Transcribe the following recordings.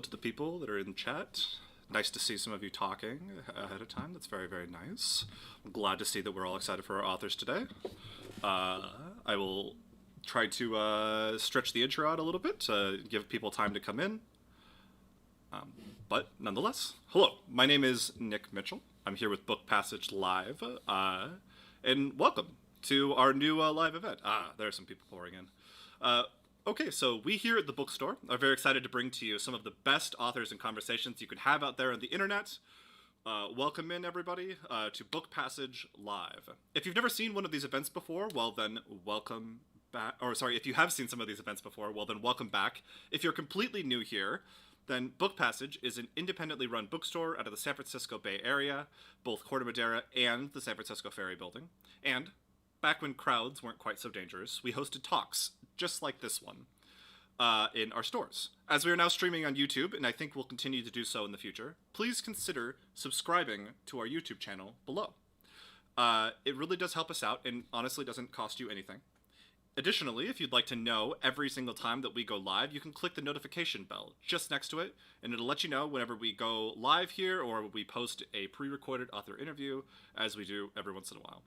to the people that are in chat. Nice to see some of you talking ahead of time. That's very, very nice. I'm glad to see that we're all excited for our authors today. I will try to stretch the intro out a little bit to give people time to come in. But nonetheless, hello. My name is Nick Mitchell. I'm here with Book Passage Live. And welcome to our new live event. There are some people pouring in. Okay, so we here at the bookstore are very excited to bring to you some of the best authors and conversations you can have out there on the internet. Welcome in, everybody, to Book Passage Live. If you've never seen one of these events before, well then welcome back. Or sorry, if you have seen some of these events before, well then welcome back. If you're completely new here, then Book Passage is an independently run bookstore out of the San Francisco Bay Area, both Corte Madera and the San Francisco Ferry Building. And back when crowds weren't quite so dangerous, we hosted talks just like this one in our stores. As we are now streaming on YouTube, and I think we'll continue to do so in the future, please consider subscribing to our YouTube channel below. It really does help us out and honestly doesn't cost you anything. Additionally, if you'd like to know every single time that we go live, you can click the notification bell just next to it, and it'll let you know whenever we go live here or we post a pre-recorded author interview, as we do every once in a while.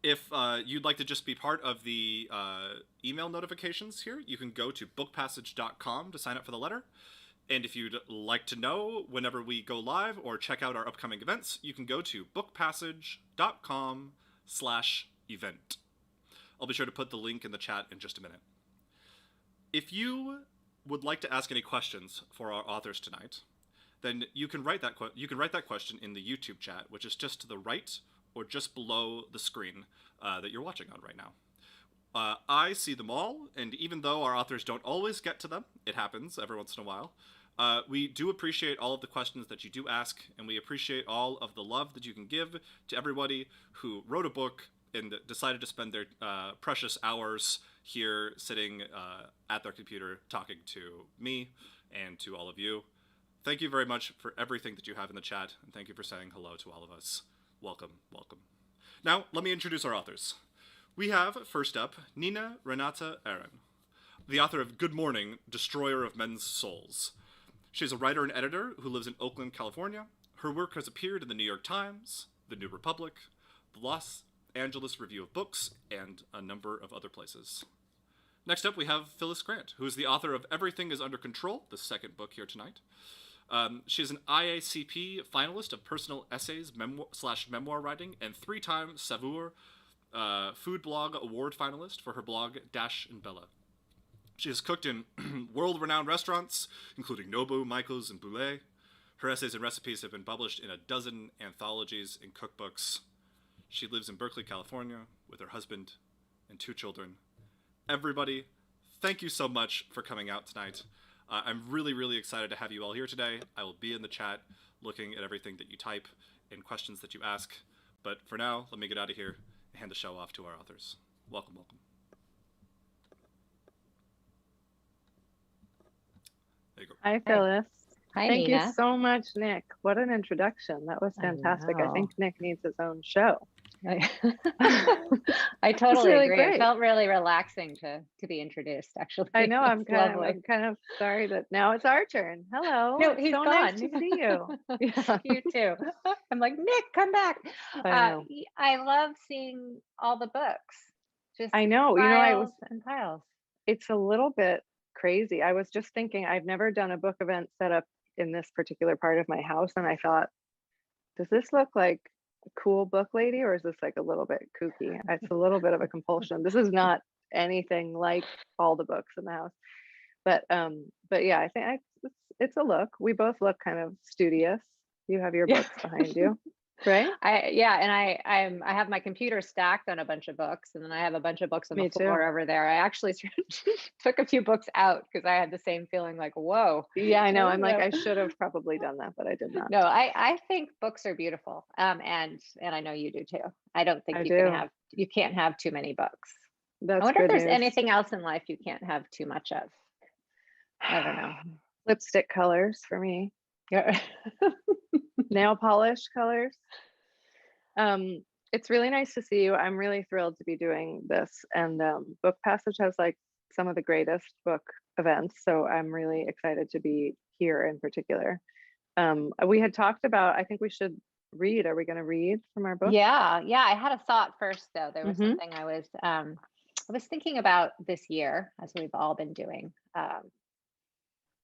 If you'd like to just be part of the email notifications here, you can go to bookpassage.com to sign up for the letter. And if you'd like to know whenever we go live or check out our upcoming events, you can go to bookpassage.com/event. I'll be sure to put the link in the chat in just a minute. If you would like to ask any questions for our authors tonight, then you can write that question in the YouTube chat, which is just to the right or just below the screen that you're watching on right now. I see them all, and even though our authors don't always get to them, it happens every once in a while, we do appreciate all of the questions that you do ask, and we appreciate all of the love that you can give to everybody who wrote a book and decided to spend their precious hours here sitting at their computer talking to me and to all of you. Thank you very much for everything that you have in the chat, and thank you for saying hello to all of us. Welcome, welcome. Now, let me introduce our authors. We have, first up, Renata Aron, the author of Good Morning, Destroyer of Men's Souls. She's a writer and editor who lives in Oakland, California. Her work has appeared in the New York Times, the New Republic, the Los Angeles Review of Books, and a number of other places. Next up, we have Phyllis Grant, who is the author of Everything is Under Control, the second book here tonight. She's an IACP finalist of personal essays memoir writing and 3-time Saveur Food Blog Award finalist for her blog Dash and Bella. She has cooked in world-renowned restaurants, including Nobu, Michael's, and Boulet. Her essays and recipes have been published in a dozen anthologies and cookbooks. She lives in Berkeley, California, with her husband and 2 children. Everybody, thank you so much for coming out tonight. I'm really, really excited to have you all here today. I will be in the chat looking at everything that you type and questions that you ask. But for now, let me get out of here and hand the show off to our authors. Welcome, welcome. There you go. Hi, Phyllis. Hi, Thank Nina. you so much, Nick. What an introduction. That was fantastic. I think Nick needs his own show. I totally really agree. great. It felt really relaxing to be introduced, actually. I know. I'm Lovely. kind of sorry that now it's our turn. Hello. No, It's he's so gone. nice to see you. Yeah. You too. I'm like, Nick, come back. I know. I love seeing all the books. Just I know. piles and piles. It's a little bit crazy. I was just thinking, I've never done a book event set up in this particular part of my house, and I thought, does this look like a cool book lady, or is this like a little bit kooky? It's a little bit of a compulsion. This is not anything like all the books in the house, but yeah, I think it's a look. We both look kind of studious. You have your books behind you. Right? I have my computer stacked on a bunch of books, and then I have a bunch of books on the floor over there. I actually took a few books out because I had the same feeling, like, whoa. Yeah, I know. I'm like, I should have probably done that, but I did not. No, I think books are beautiful. And I know you do too. I don't think you can't have too many books. That's I wonder if there's news. anything else in life you can't have too much of. I don't know. Lipstick colors for me. Yeah. Nail polish colors. It's really nice to see you. I'm really thrilled to be doing this, and Book Passage has like some of the greatest book events. So I'm really excited to be here in particular. We had talked about, I think we should read. Are we going to read from our book? Yeah, yeah. I had a thought first, though. There was Mm-hmm. something I was thinking about this year, as we've all been doing,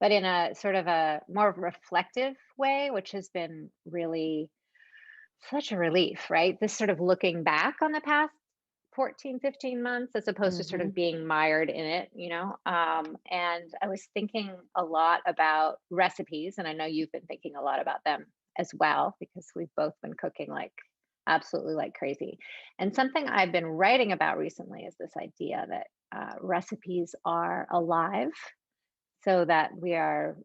but in a sort of a more reflective way, which has been really such a relief, right? This sort of looking back on the past 14, 15 months, as opposed to sort Mm-hmm. of being mired in it, and I was thinking a lot about recipes, and I know you've been thinking a lot about them as well, because we've both been cooking like absolutely like crazy. And something I've been writing about recently is this idea that recipes are alive, so that we are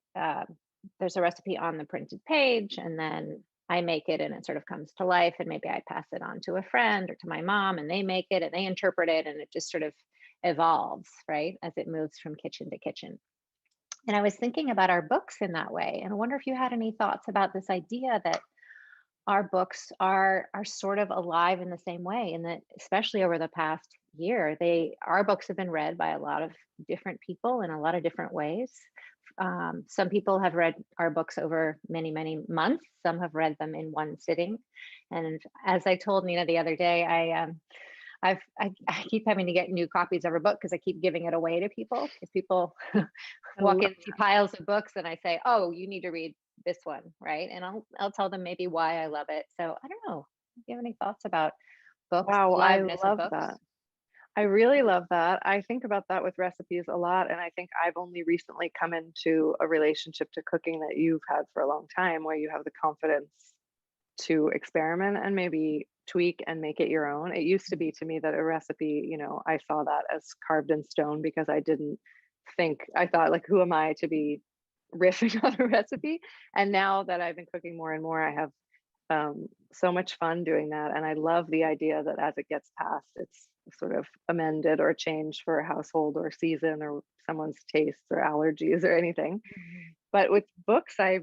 there's a recipe on the printed page, and then I make it and it sort of comes to life, and maybe I pass it on to a friend or to my mom, and they make it and they interpret it, and it just sort of evolves, right, as it moves from kitchen to kitchen. And I was thinking about our books in that way, and I wonder if you had any thoughts about this idea that our books are sort of alive in the same way, and that especially over the past year, they our books have been read by a lot of different people in a lot of different ways. Some people have read our books over many, many months. Some have read them in one sitting. And as I told Nina the other day, I keep having to get new copies of her book because I keep giving it away to people. Because people I walk love in, see piles of books, and I say, "Oh, you need to read this one," right? And I'll tell them maybe why I love it. So I don't know. Do you have any thoughts about books, Wow, the I liveness of love books? that. I really love that. I think about that with recipes a lot, and I think I've only recently come into a relationship to cooking that you've had for a long time, where you have the confidence to experiment and maybe tweak and make it your own. It used to be to me that a recipe, I saw that as carved in stone because I thought, like, who am I to be riffing on a recipe? And now that I've been cooking more and more, I have so much fun doing that. And I love the idea that as it gets passed, it's sort of amended or changed for a household or season or someone's tastes or allergies or anything. Mhm. But with books, I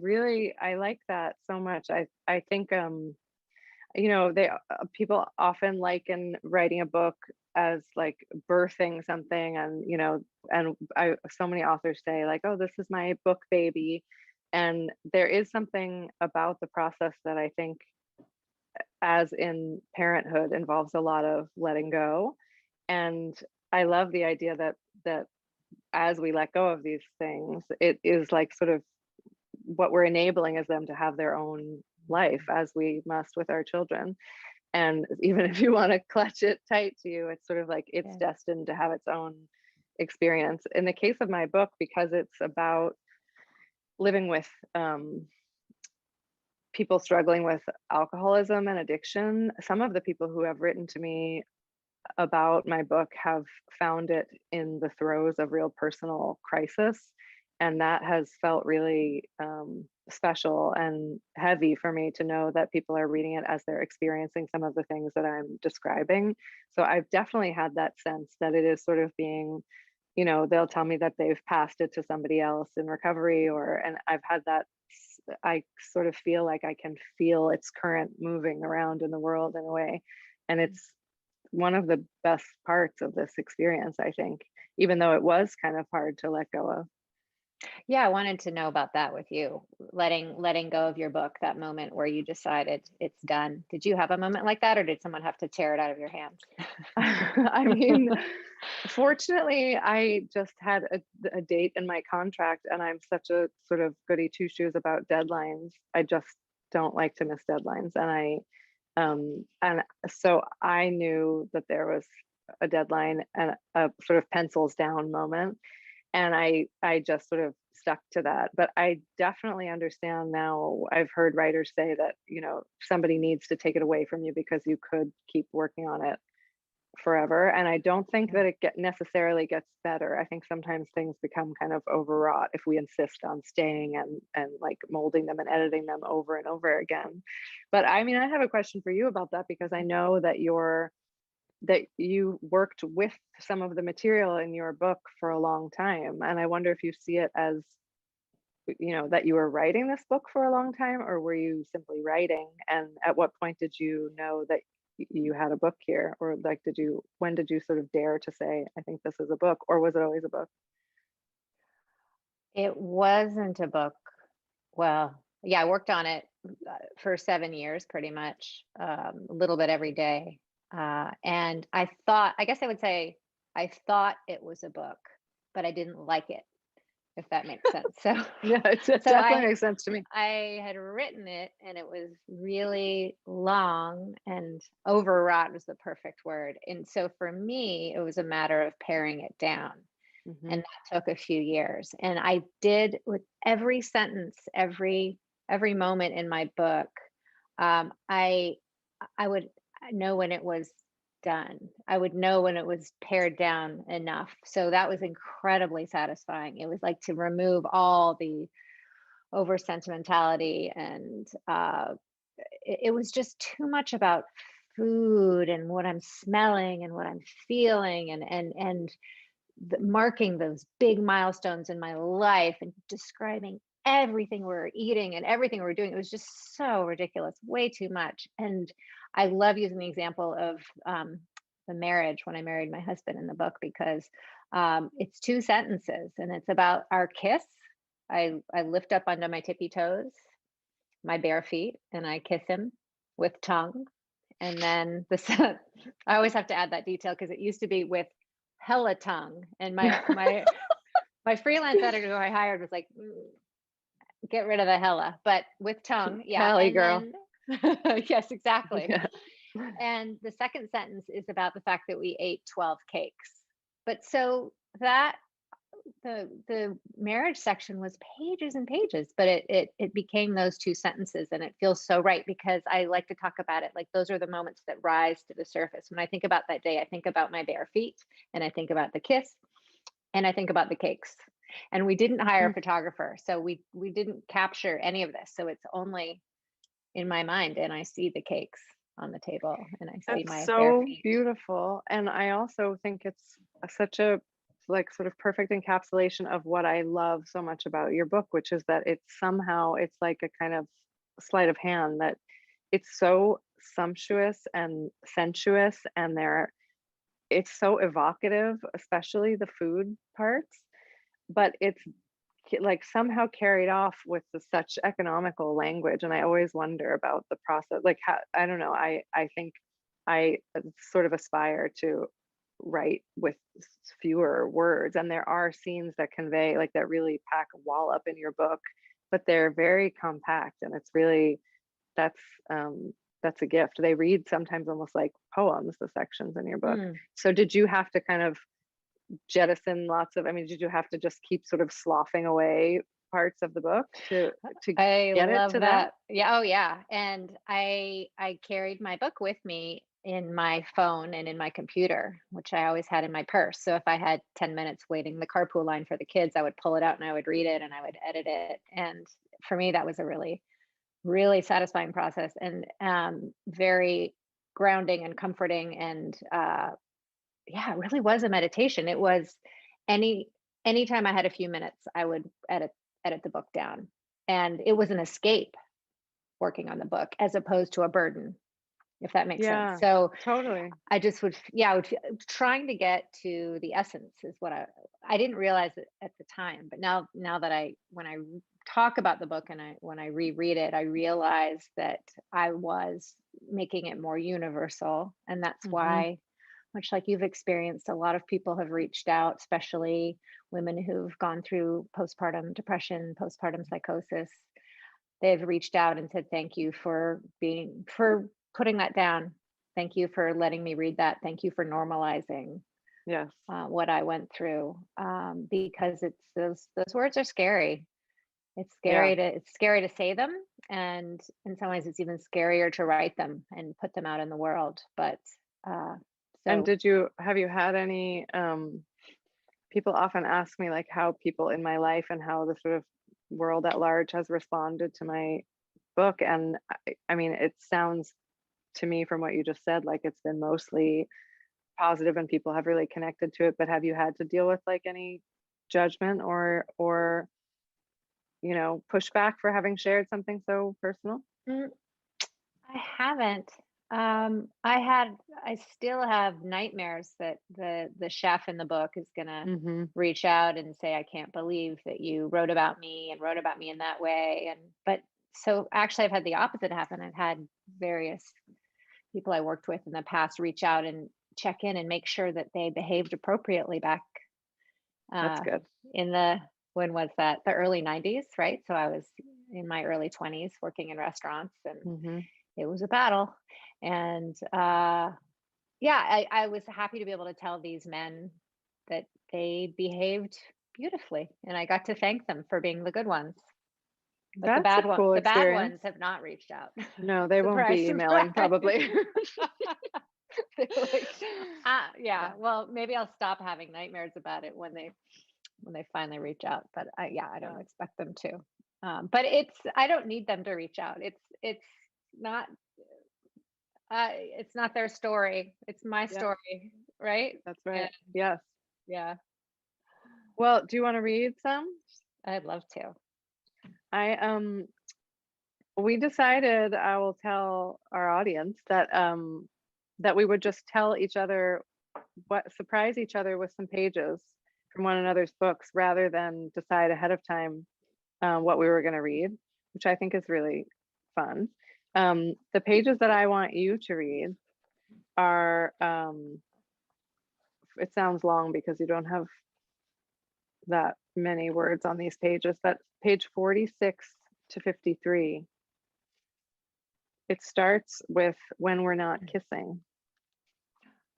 like that so much. I think they people often liken writing a book as like birthing something, and so many authors say, like, oh, this is my book baby. And there is something about the process that I think, as in parenthood, involves a lot of letting go. And I love the idea that as we let go of these things, it is like sort of what we're enabling is them to have their own life, as we must with our children. And even if you want to clutch it tight to you, it's sort of like it's Yeah. destined to have its own experience. In the case of my book, because it's about living with people struggling with alcoholism and addiction, some of the people who have written to me about my book have found it in the throes of real personal crisis. And that has felt really special and heavy for me to know that people are reading it as they're experiencing some of the things that I'm describing. So I've definitely had that sense that it is sort of being, they'll tell me that they've passed it to somebody else in recovery, and I've had that. I sort of feel like I can feel its current moving around in the world in a way. And it's one of the best parts of this experience, I think, even though it was kind of hard to let go of. Yeah, I wanted to know about that with you. Letting go of your book, that moment where you decided it's done. Did you have a moment like that, or did someone have to tear it out of your hands? I mean, fortunately, I just had a date in my contract, and I'm such a sort of goody two shoes about deadlines. I just don't like to miss deadlines, and so I knew that there was a deadline and a sort of pencils down moment, and I just sort of stuck to that. But I definitely understand now. I've heard writers say that somebody needs to take it away from you because you could keep working on it forever. And I don't think Yeah. that it necessarily gets better. I think sometimes things become kind of overwrought if we insist on staying and like molding them and editing them over and over again. But I mean, I have a question for you about that, because I know that you worked with some of the material in your book for a long time, and I wonder if you see it as that you were writing this book for a long time, or were you simply writing? And at what point did you know that you had a book here? Or like, when did you sort of dare to say, I think this is a book? Or was it always a book? It wasn't a book. Well, yeah, I worked on it for 7 years, pretty much, a little bit every day. And I guess I would say, I thought it was a book, but I didn't like it, if that makes sense. So, Yeah, it so definitely makes sense to me. I had written it and it was really long, and overwrought was the perfect word. And so for me, it was a matter of paring it down. Hmm. And that took a few years. And I did, with every sentence, every moment in my book, I would know when it was done. I would know when it was pared down enough. So that was incredibly satisfying. It was like to remove all the over sentimentality, and it was just too much about food and what I'm smelling and what I'm feeling, and marking those big milestones in my life and describing everything we were eating and everything we were doing. It was just so ridiculous, way too much. And I love using the example of the marriage, when I married my husband, in the book, because it's two sentences and it's about our kiss. I lift up onto my tippy toes, my bare feet, and I kiss him with tongue. And then I always have to add that detail because it used to be with hella tongue. And my freelance editor who I hired was like, get rid of the hella, but with tongue, yeah. Cali And girl. then yes, exactly. Yeah. And the second sentence is about the fact that we ate 12 cakes. But so that the marriage section was pages and pages, but it became those two sentences, and it feels so right because I like to talk about it like those are the moments that rise to the surface. When I think about that day, I think about my bare feet, and I think about the kiss, and I think about the cakes. And we didn't hire a Mm. photographer, so we didn't capture any of this. So it's only in my mind, and I see the cakes on the table, and I see That's my bare so feet. beautiful. And I also think it's such a like sort of perfect encapsulation of what I love so much about your book, which is that it's like a kind of sleight of hand that it's so sumptuous and sensuous, and it's so evocative, especially the food parts, but it's like somehow carried off with such economical language. And I always wonder about the process, like how, I don't know, I think I sort of aspire to write with fewer words, and there are scenes that convey, like, that really pack a wallop in your book, but they're very compact, and it's really, that's that's a gift. They read sometimes almost like poems, the sections in your book. Mm. So did you have to kind of jettison lots of, I mean, did you have to just keep sort of sloughing away parts of the book to I get it love to that? that. Yeah, oh yeah. And I carried my book with me in my phone and in my computer, which I always had in my purse. So if I had 10 minutes waiting the carpool line for the kids, I would pull it out and I would read it and I would edit it. And for me, that was a really, really satisfying process, and very grounding and comforting. And yeah, it really was a meditation. It was any anytime I had a few minutes, I would edit the book down. And it was an escape working on the book as opposed to a burden, if that makes sense. Yeah, So totally. I just would, yeah, I would trying to get to the essence is what I didn't realize it at the time, but now that when I talk about the book and when I reread it, I realize that I was making it more universal, and that's Hmm. why, much like you've experienced, a lot of people have reached out, especially women who've gone through postpartum depression, postpartum psychosis. They've reached out and said, thank you for putting that down. Thank you for letting me read that. Thank you for normalizing Yes. what I went through, because it's those words are scary. Yeah. It's scary to say them, and in some ways, it's even scarier to write them and put them out in the world. But uh, And so have you had any, people often ask me like how people in my life and how the sort of world at large has responded to my book. And I mean, it sounds to me from what you just said, like it's been mostly positive and people have really connected to it. But have you had to deal with like any judgment or pushback for having shared something so personal? mm, I haven't. I still have nightmares that the chef in the book is gonna Mm-hmm. reach out and say, "I can't believe that you wrote about me and wrote about me in that way." And but so actually, I've had the opposite happen. I've had various people I worked with in the past reach out and check in and make sure that they behaved appropriately back That's uh, good. in the when was that? The early 90s, right? So I was in my early 20s working in restaurants, and Mm-hmm. it was a battle. And yeah, I was happy to be able to tell these men that they behaved beautifully, and I got to thank them for being the good ones. But That's a cool the bad experience. ones have not reached out. No, they won't Surprise, be emailing surprise. probably. They're like, Yeah. yeah, Well, maybe I'll stop having nightmares about it when they finally reach out. But yeah, I don't yeah, expect them to. But I don't need them to reach out. Not it's not their story. It's my yeah, story, right? that's And right. Yes. yeah, Well, do you want to read some? I'd love to. I we decided, I will tell our audience that that we would just tell each other what surprise each other with some pages from one another's books rather than decide ahead of time what we were going to read, which I think is really fun. The pages that I want you to read are it sounds long because you don't have that many words on these pages, but page 46 to 53. It starts with when we're not kissing.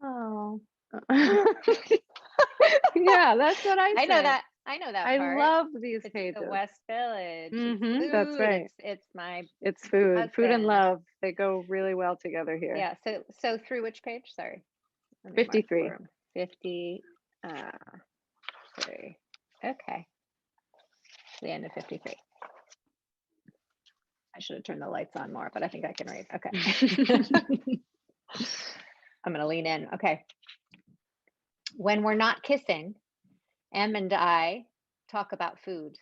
Oh, Yeah, that's what I I know say. that. I know that I part. love these It's the pages. West Village. It's That's food. right. It's my It's food. Food and husband. love, they go really well together here. Yeah. So through which page? Sorry. Let me mark the 53. room. 50. Uh, 3. Okay. The end of 53. I should have turned the lights on more, but I think I can read. Okay. I'm going to lean in. Okay. When we're not kissing, Em and I talk about food.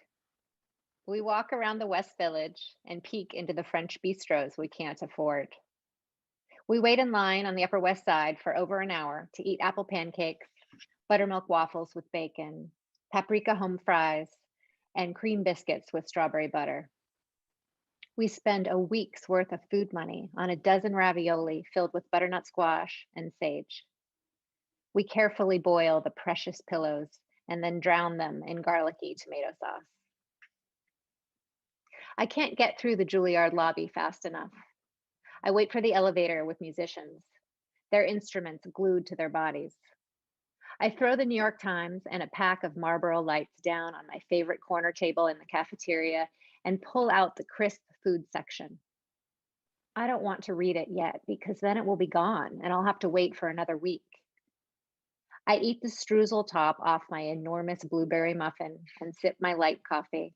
We walk around the West Village and peek into the French bistros we can't afford. We wait in line on the Upper West Side for over an hour to eat apple pancakes, buttermilk waffles with bacon, paprika home fries, and cream biscuits with strawberry butter. We spend a week's worth of food money on a dozen ravioli filled with butternut squash and sage. We carefully boil the precious pillows and then drown them in garlicky tomato sauce. I can't get through the Juilliard lobby fast enough. I wait for the elevator with musicians, their instruments glued to their bodies. I throw the New York Times and a pack of Marlboro Lights down on my favorite corner table in the cafeteria and pull out the crisp food section. I don't want to read it yet because then it will be gone and I'll have to wait for another week. I eat the streusel top off my enormous blueberry muffin and sip my light coffee.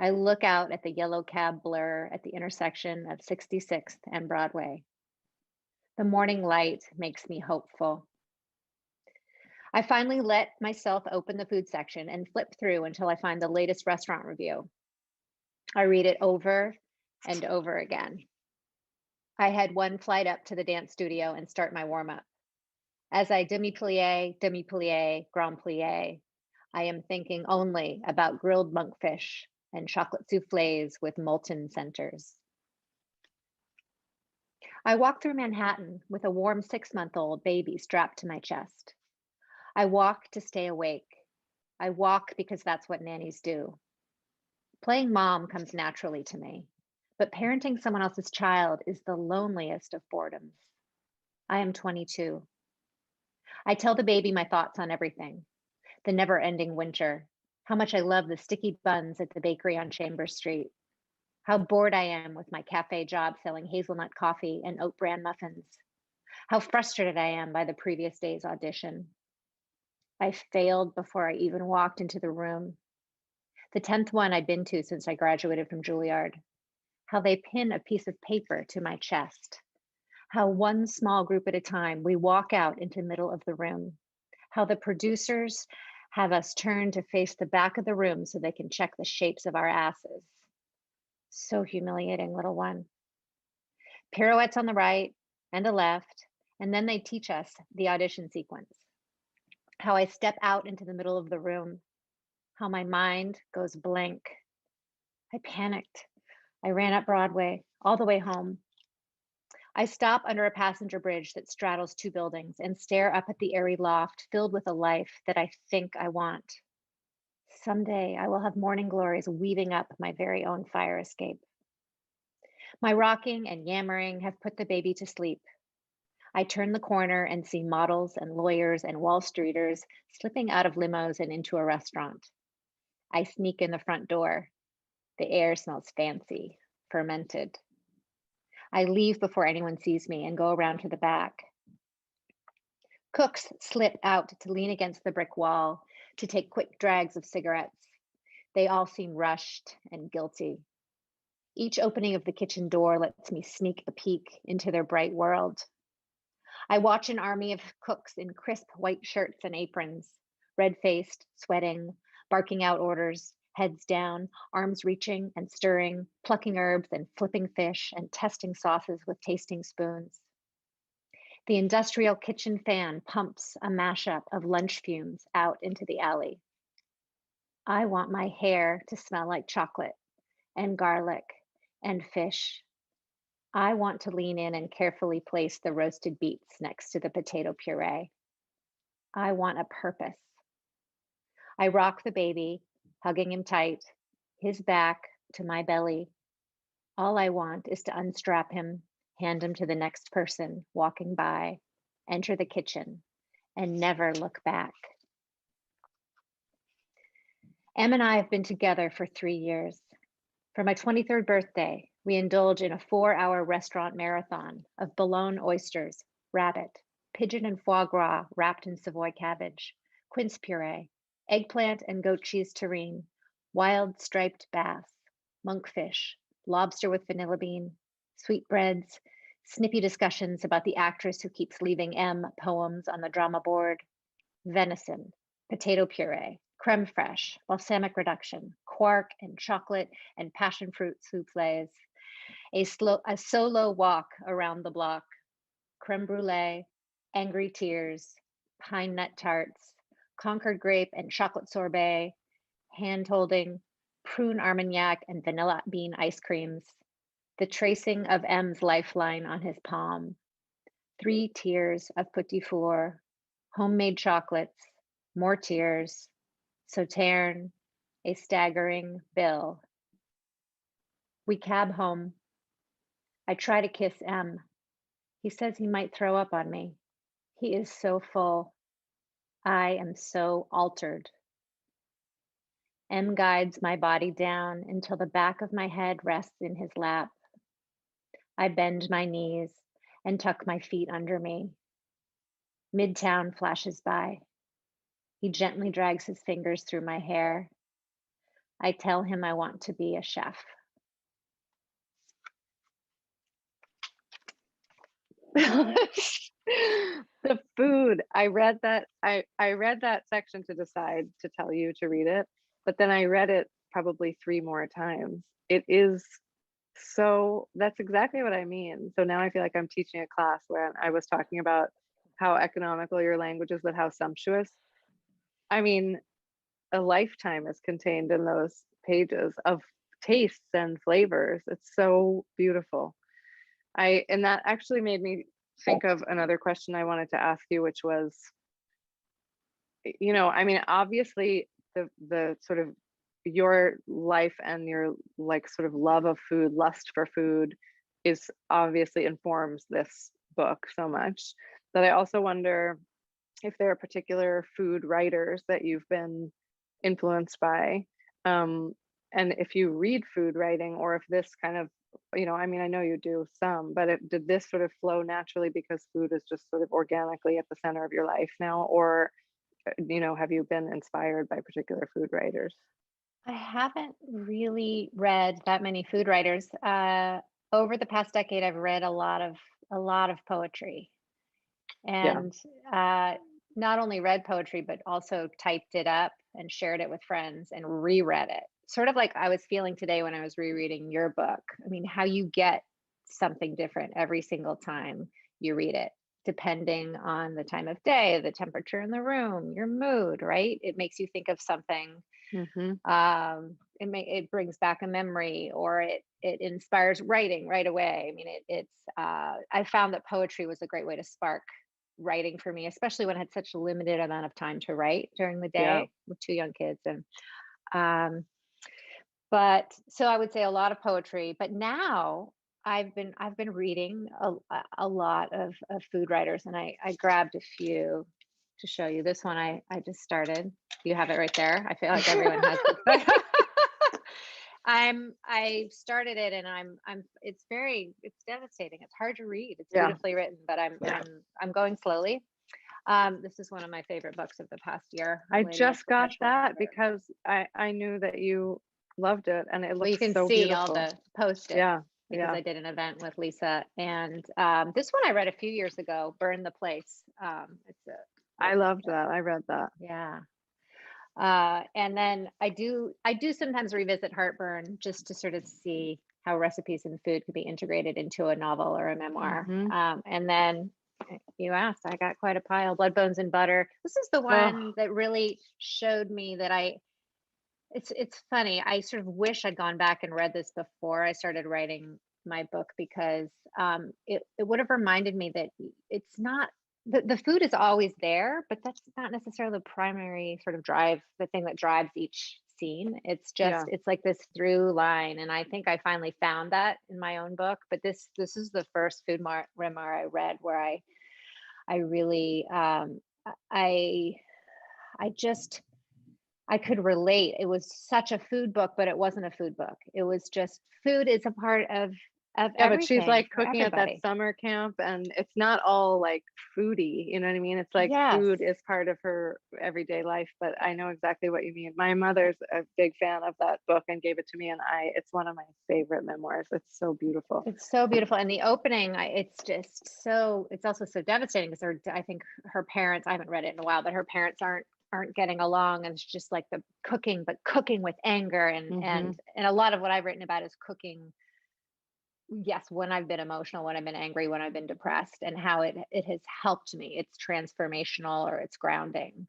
I look out at the yellow cab blur at the intersection of 66th and Broadway. The morning light makes me hopeful. I finally let myself open the food section and flip through until I find the latest restaurant review. I read it over and over again. I head one flight up to the dance studio and start my warm up. As I demi-plie, grand plie, I am thinking only about grilled monkfish and chocolate soufflés with molten centers. I walk through Manhattan with a warm 6-month-old baby strapped to my chest. I walk to stay awake. I walk because that's what nannies do. Playing mom comes naturally to me, but parenting someone else's child is the loneliest of boredoms. I am 22. I tell the baby my thoughts on everything: the never ending winter, how much I love the sticky buns at the bakery on Chambers Street, how bored I am with my cafe job selling hazelnut coffee and oat bran muffins, how frustrated I am by the previous day's audition. I failed before I even walked into the room. The 10th one I've been to since I graduated from Juilliard. How they pin a piece of paper to my chest. How one small group at a time we walk out into the middle of the room. How the producers have us turn to face the back of the room so they can check the shapes of our asses. So humiliating, little one. Pirouettes on the right, and a left, and then they teach us the audition sequence. How I step out into the middle of the room, how my mind goes blank. I panicked. I ran up Broadway all the way home. I stop under a passenger bridge that straddles two buildings and stare up at the airy loft filled with a life that I think I want. Someday I will have morning glories weaving up my very own fire escape. My rocking and yammering have put the baby to sleep. I turn the corner and see models and lawyers and Wall Streeters slipping out of limos and into a restaurant. I sneak in the front door. The air smells fancy, fermented. I leave before anyone sees me and go around to the back. Cooks slip out to lean against the brick wall to take quick drags of cigarettes. They all seem rushed and guilty. Each opening of the kitchen door lets me sneak a peek into their bright world. I watch an army of cooks in crisp white shirts and aprons, red-faced, sweating, barking out orders, heads down, arms reaching and stirring, plucking herbs and flipping fish and testing sauces with tasting spoons. The industrial kitchen fan pumps a mashup of lunch fumes out into the alley. I want my hair to smell like chocolate and garlic and fish. I want to lean in and carefully place the roasted beets next to the potato puree. I want a purpose. I rock the baby, hugging him tight, his back to my belly. All I want is to unstrap him, hand him to the next person walking by, enter the kitchen, and never look back. Em and I have been together for 3 years. For my 23rd birthday, we indulge in a 4-hour restaurant marathon of bologna oysters, rabbit, pigeon and foie gras wrapped in Savoy cabbage, quince puree, eggplant and goat cheese terrine, wild striped bass, monkfish, lobster with vanilla bean, sweetbreads, snippy discussions about the actress who keeps leaving M poems on the drama board, venison, potato puree, creme fraiche, balsamic reduction, quark and chocolate and passion fruit souffles, a solo walk around the block, creme brulee, angry tears, pine nut tarts, Concord grape and chocolate sorbet, hand holding, prune armagnac and vanilla bean ice creams, the tracing of M's lifeline on his palm, 3 tiers of petit four, homemade chocolates, more tears, sauterne, a staggering bill. We cab home. I try to kiss M. He says he might throw up on me. He is so full. I am so altered. M guides my body down until the back of my head rests in his lap. I bend my knees and tuck my feet under me. Midtown flashes by. He gently drags his fingers through my hair. I tell him I want to be a chef. The food. I read that. I read that section to decide to tell you to read it, but then I read it probably 3 more times. It is so, that's exactly what I mean. So now I feel like I'm teaching a class where I was talking about how economical your language is, but how sumptuous. I mean, a lifetime is contained in those pages of tastes and flavors. It's so beautiful. And that actually made me think of another question I wanted to ask you, which was, I mean, obviously the sort of your life and your like sort of love of food, lust for food is obviously informs this book so much. But I also wonder if there are particular food writers that you've been influenced by, and if you read food writing, or if this kind of, I mean, I know you do some, but did this sort of flow naturally because food is just sort of organically at the center of your life now, or have you been inspired by particular food writers? I haven't really read that many food writers. Over the past decade, I've read a lot of poetry, Yeah. and not only read poetry, but also typed it up and shared it with friends and reread it. Sort of like I was feeling today when I was rereading your book. I mean, how you get something different every single time you read it, depending on the time of day, the temperature in the room, your mood, right? It makes you think of something. Mm-hmm. It brings back a memory, or it inspires writing right away. I mean, I found that poetry was a great way to spark writing for me, especially when I had such a limited amount of time to write during the Yeah. day with two young kids. And but so I would say a lot of poetry, but now I've been reading a lot of food writers, and I grabbed a few to show you. This one I just started. You have it right there. I feel like everyone has this book. I started it, and it's devastating. It's hard to read. It's Yeah. beautifully written, but Yeah. I'm going slowly. This is one of my favorite books of the past year. I Lady of just got Perpetual that Hunger. because I knew that you loved it, and it Well, you looks can so see all beautiful. the post-its Yeah. because Yeah. I did an event with Lisa, and this one I read a few years ago, Burn the Place. I loved that. I read that. Yeah. And then I do sometimes revisit Heartburn just to sort of see how recipes and food could be integrated into a novel or a memoir. Mhm. And then you asked, I got quite a pile. Blood, Bones, and Butter. This is the one that really showed me that it's funny. I sort of wish I'd gone back and read this before I started writing my book, because it would have reminded me that it's not the food is always there, but that's not necessarily the primary sort of the thing that drives each scene. It's Yeah. just it's like this through line, and I think I finally found that in my own book. But this is the first memoir I read where I really I I just I could relate. It was such a food book, but it wasn't a food book. It was just food is a part of Yeah, but she's everything like for cooking at that everybody. summer camp, and it's not all like foodie, you know what I mean? It's like Yes. food is part of her everyday life, but I know exactly what you mean. My mother's a big fan of that book and gave it to me, and it's one of my favorite memoirs. It's so beautiful. It's so beautiful. And the opening, it's just it's also so devastating because I think her parents, I haven't read it in a while, but her parents aren't getting along. And it's just like the cooking, but cooking with anger. And Mhm. a lot of what I've written about is cooking. Yes, when I've been emotional, when I've been angry, when I've been depressed, and how it has helped me. It's transformational, or it's grounding.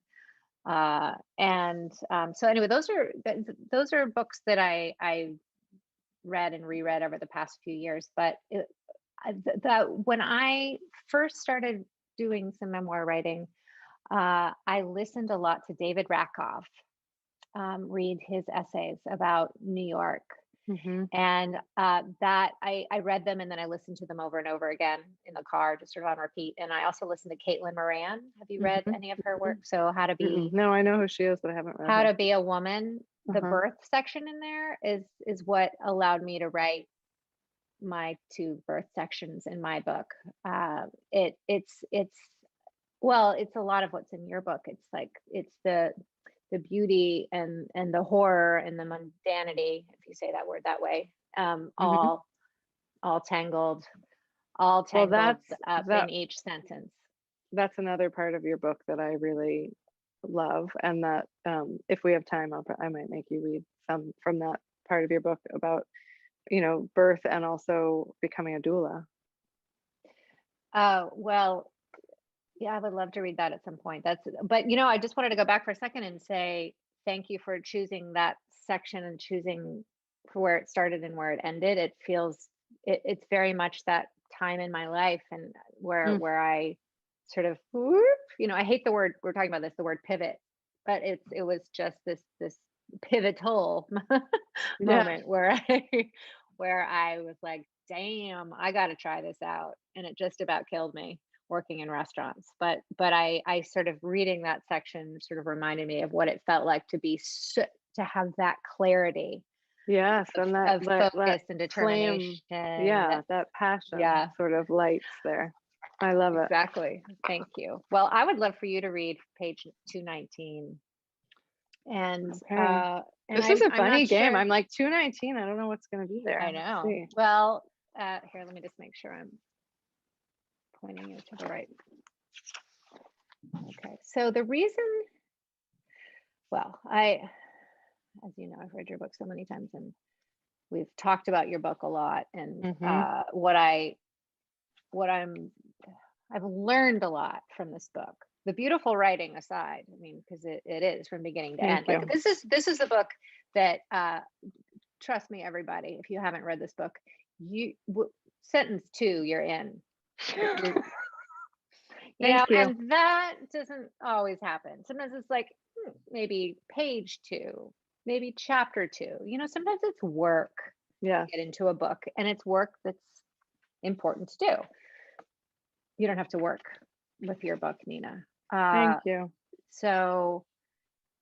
So anyway, those are books that I read and reread over the past few years. But that when I first started doing some memoir writing, I listened a lot to David Rakoff read his essays about New York. Mhm. And that I read them, and then I listened to them over and over again in the car, just sort of on repeat. And I also listened to Caitlin Moran. Have you read Mhm. any of her work? Mhm. So Mm-mm. No, I know who she is, but I haven't read How her. to Be a Woman. The Uh-huh. birth section in there is what allowed me to write my two birth sections in my book. It's well, it's a lot of what's in your book. It's like it's the beauty and the horror and the mundanity, if you say that word that way, Mhm. all tangled, Well, up in each sentence. that's another part of your book that I really love, and that if we have time, I might make you read some from that part of your book about birth and also becoming a doula. Well, yeah, I would love to read that at some point. But I just wanted to go back for a second and say thank you for choosing that section and choosing for where it started and where it ended. It feels it's very much that time in my life, and Mm, where I sort of whoop, I hate the word we're talking about this, the word pivot, but it was just this pivotal yeah, moment where I was like, damn, I got to try this out, and it just about killed me working in restaurants. But I sort of reading that section sort of reminded me of what it felt like to have that clarity yes, and of that focus and flame, determination. yeah, that passion Yeah, sort of lights there. I love it. exactly. Thank you. Well, I would love for you to read page 219. And Okay, this is I'm a I'm not funny game. sure. I'm like 219. I don't know what's gonna be there. I Let's know. see. Well, here, let me just make sure I'm pointing you to the right. Okay. So the reason, well, as you know, I've read your book so many times, and we've talked about your book a lot. And Hmm. what I'm I've learned a lot from this book. The beautiful writing aside, I mean, because it is from beginning to end. Thank you. Like this is a book that trust me, everybody, if you haven't read this book, sentence 2, you're in. Thank you. And that doesn't always happen. Sometimes it's like maybe page 2, maybe chapter 2. Sometimes it's work Yeah. to get into a book, and it's work that's important to do. You don't have to work with your book, Nina. Thank you. So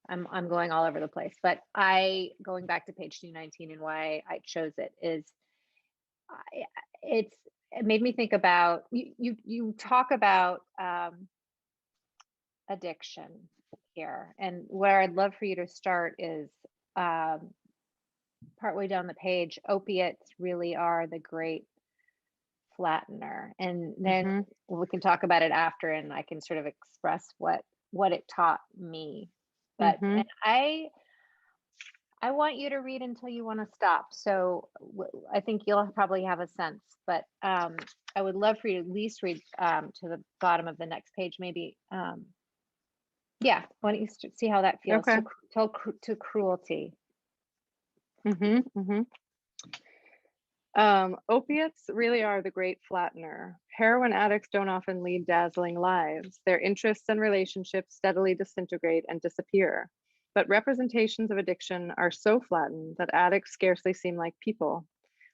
I'm going all over the place, but going back to page 219 and why I chose it is it made me think about you talk about addiction here, and where I'd love for you to start is partway down the page. Opiates really are the great flattener, and then we can talk about it after, and I can sort of express what it taught me. But and I want you to read until you want to stop. So I think you'll probably have a sense, but I would love for you to at least read to the bottom of the next page, maybe. Yeah, why don't you see how that feels? Okay. To cruelty. Opiates really are the great flattener. Heroin addicts don't often lead dazzling lives. Their interests and relationships steadily disintegrate and disappear. But representations of addiction are so flattened that addicts scarcely seem like people.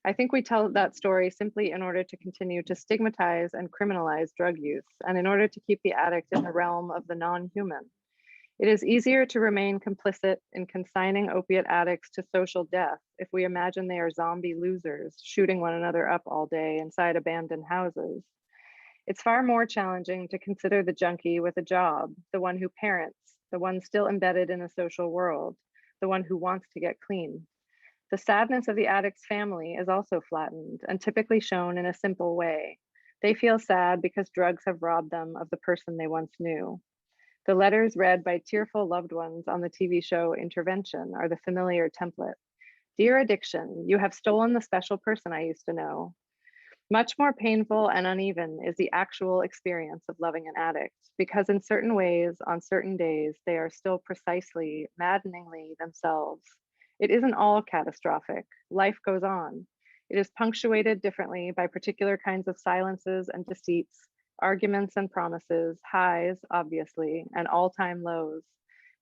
I think we tell that story simply in order to continue to stigmatize and criminalize drug use, and in order to keep the addict in the realm of the non-human. It is easier to remain complicit in consigning opiate addicts to social death if we imagine they are zombie losers, shooting one another up all day inside abandoned houses. It's far more challenging to consider the junkie with a job, the one who parents, the one still embedded in a social world, the one who wants to get clean. The sadness of the addict's family is also flattened and typically shown in a simple way. They feel sad because drugs have robbed them of the person they once knew. The letters read by tearful loved ones on the TV show Intervention are the familiar template. Dear addiction, you have stolen the special person I used to know. Much more painful and uneven is the actual experience of loving an addict, because in certain ways, on certain days, they are still precisely, maddeningly themselves. It isn't all catastrophic. Life goes on. It is punctuated differently by particular kinds of silences and deceits, arguments and promises, highs, obviously, and all-time lows.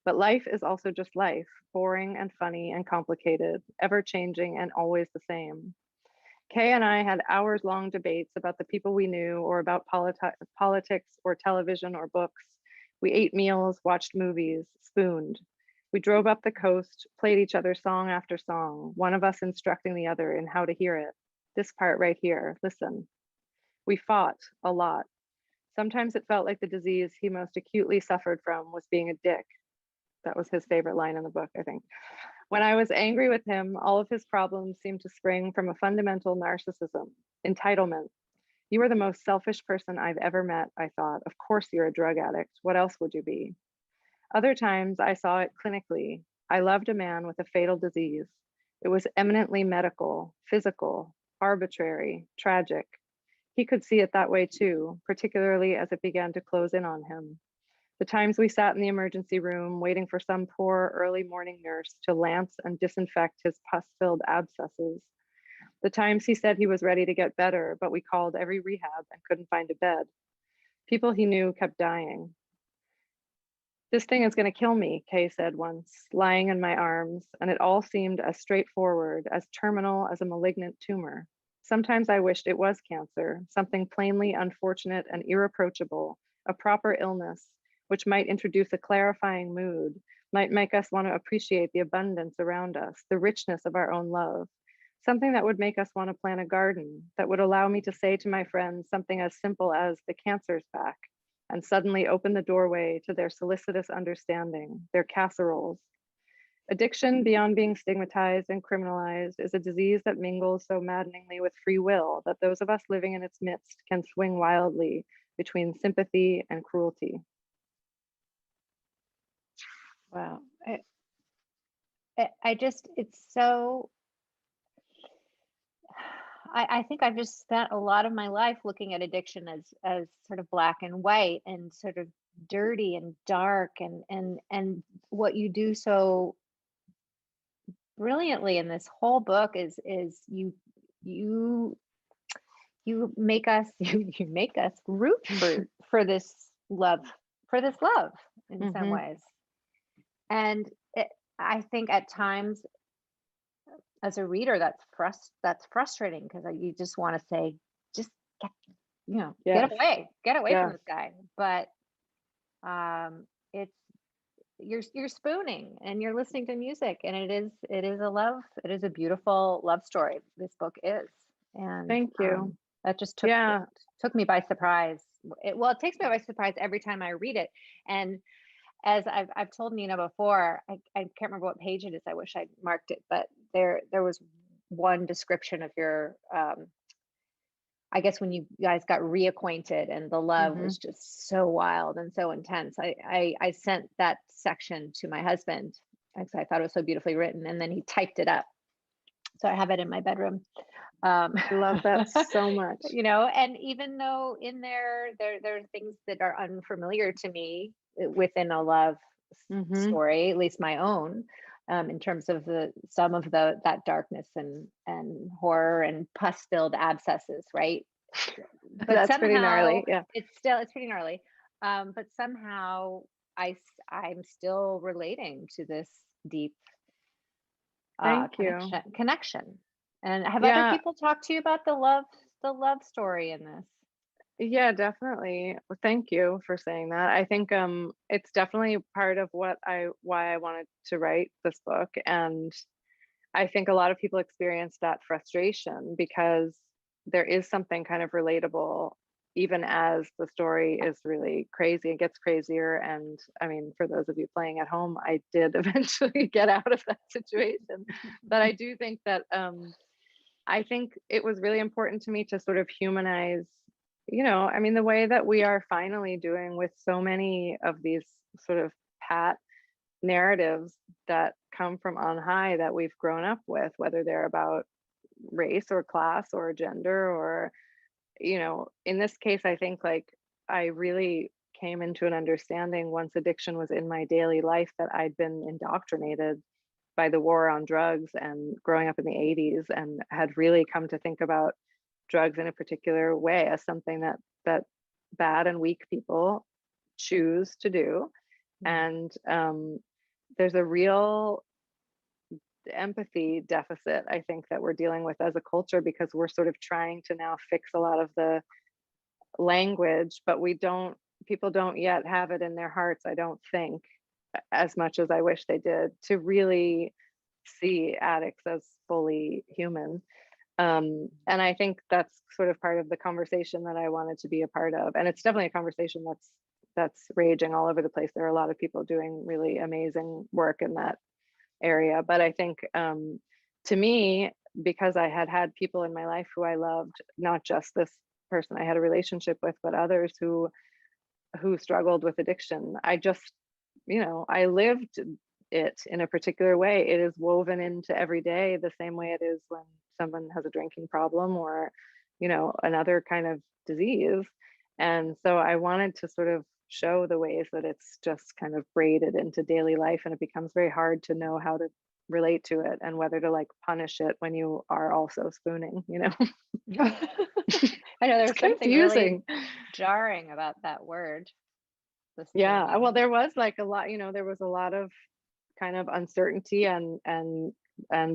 But life is also just life, boring and funny and complicated, ever-changing and always the same. Kay and I had hours-long debates about the people we knew or about politics or television or books. We ate meals, watched movies, spooned. We drove up the coast, played each other song after song, one of us instructing the other in how to hear it. This part right here, listen. We fought a lot. Sometimes it felt like the disease he most acutely suffered from was being a dick. That was his favorite line in the book, I think. When I was angry with him, all of his problems seemed to spring from a fundamental narcissism, entitlement. You are the most selfish person I've ever met, I thought. Of course you're a drug addict. What else would you be? Other times I saw it clinically. I loved a man with a fatal disease. It was eminently medical, physical, arbitrary, tragic. He could see it that way too, particularly as it began to close in on him. The times we sat in the emergency room waiting for some poor early morning nurse to lance and disinfect his pus-filled abscesses. The times he said he was ready to get better, but we called every rehab and couldn't find a bed. People he knew kept dying. This thing is going to kill me, Kay said once, lying in my arms, and it all seemed as straightforward, as terminal as a malignant tumor. Sometimes I wished it was cancer, something plainly unfortunate and irreproachable, a proper illness, which might introduce a clarifying mood, might make us want to appreciate the abundance around us, the richness of our own love, something that would make us want to plant a garden, that would allow me to say to my friends something as simple as the cancer's back, and suddenly open the doorway to their solicitous understanding, their casseroles. Addiction, beyond being stigmatized and criminalized, is a disease that mingles so maddeningly with free will that those of us living in its midst can swing wildly between sympathy and cruelty. Wow. I just, it's so, I think I've just spent a lot of my life looking at addiction as sort of black and white and sort of dirty and dark, and what you do so brilliantly in this whole book is you you make us you make us root for this love, in some Hmm. ways. And I think at times as a reader that's frustrating, because you just want to say, just get, Yes. get away from Yeah. this guy. But it's you're spooning and you're listening to music, and it is a beautiful love story, this book is. And Thank you. that just Yeah. took me by surprise. It takes me by surprise every time I read it. And as I've told Nina before, I can't remember what page it is. I wish I'd marked it, but there was one description of your I guess when you guys got reacquainted and the love Hmm. was just so wild and so intense. I sent that section to my husband because I thought it was so beautifully written, and then he typed it up. So I have it in my bedroom. Um, I love that so much. and even though in there are things that are unfamiliar to me within a love Hmm. story, at least my own, in terms of some of that darkness and horror and pus-filled abscesses, right? But That's pretty somehow gnarly. Yeah. it's pretty gnarly. But somehow I'm still relating to this deep Thank you. connection. And have other Yeah. people talked to you about the love story in this? Yeah, definitely. Well, thank you for saying that. I think it's definitely part of why I wanted to write this book. And I think a lot of people experience that frustration because there is something kind of relatable, even as the story is really crazy. It gets crazier. And I mean, for those of you playing at home, I did eventually get out of that situation. But I do think that I think it was really important to me to sort of humanize, I mean, the way that we are finally doing with so many of these sort of pat narratives that come from on high that we've grown up with, whether they're about race or class or gender or, in this case, I think like I really came into an understanding once addiction was in my daily life that I'd been indoctrinated by the war on drugs and growing up in the 80s, and had really come to think about drugs in a particular way as something that bad and weak people choose to do. Mm. And there's a real empathy deficit, I think, that we're dealing with as a culture because we're sort of trying to now fix a lot of the language, but people don't yet have it in their hearts, I don't think, as much as I wish they did, to really see addicts as fully human. And I think that's sort of part of the conversation that I wanted to be a part of. And it's definitely a conversation that's raging all over the place. There are a lot of people doing really amazing work in that area. But I think to me, because I had had people in my life who I loved, not just this person I had a relationship with, but others who struggled with addiction, I just, I lived it in a particular way. It is woven into every day the same way it is when someone has a drinking problem or, another kind of disease. And so I wanted to sort of show the ways that it's just kind of braided into daily life, and it becomes very hard to know how to relate to it and whether to like punish it when you are also spooning. I know It's there's something really confusing. jarring about that word, the Yeah, well, spooning. there was like a lot, there was a lot of kind of uncertainty and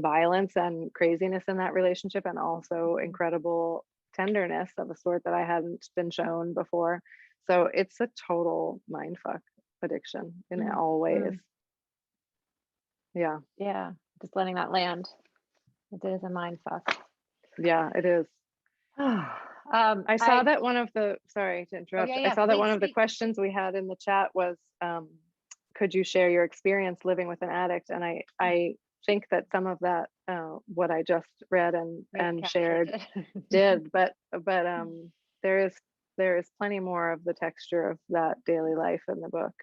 violence and craziness in that relationship, and also Mhm. incredible tenderness of a sort that I hadn't been shown before. So it's a total mindfuck addiction in Mm, all ways. mm. Yeah, Yeah, just letting that land. It is a mind fuck. yeah, it is. I saw I that one of the, sorry to Oh interrupt, yeah, I yeah. saw that Please one of the speak. questions we had in the chat was, could you share your experience living with an addict? And I think that some of that, what I just read Maybe and captured shared it. did, but there is there is plenty more of the texture of that daily life in the book.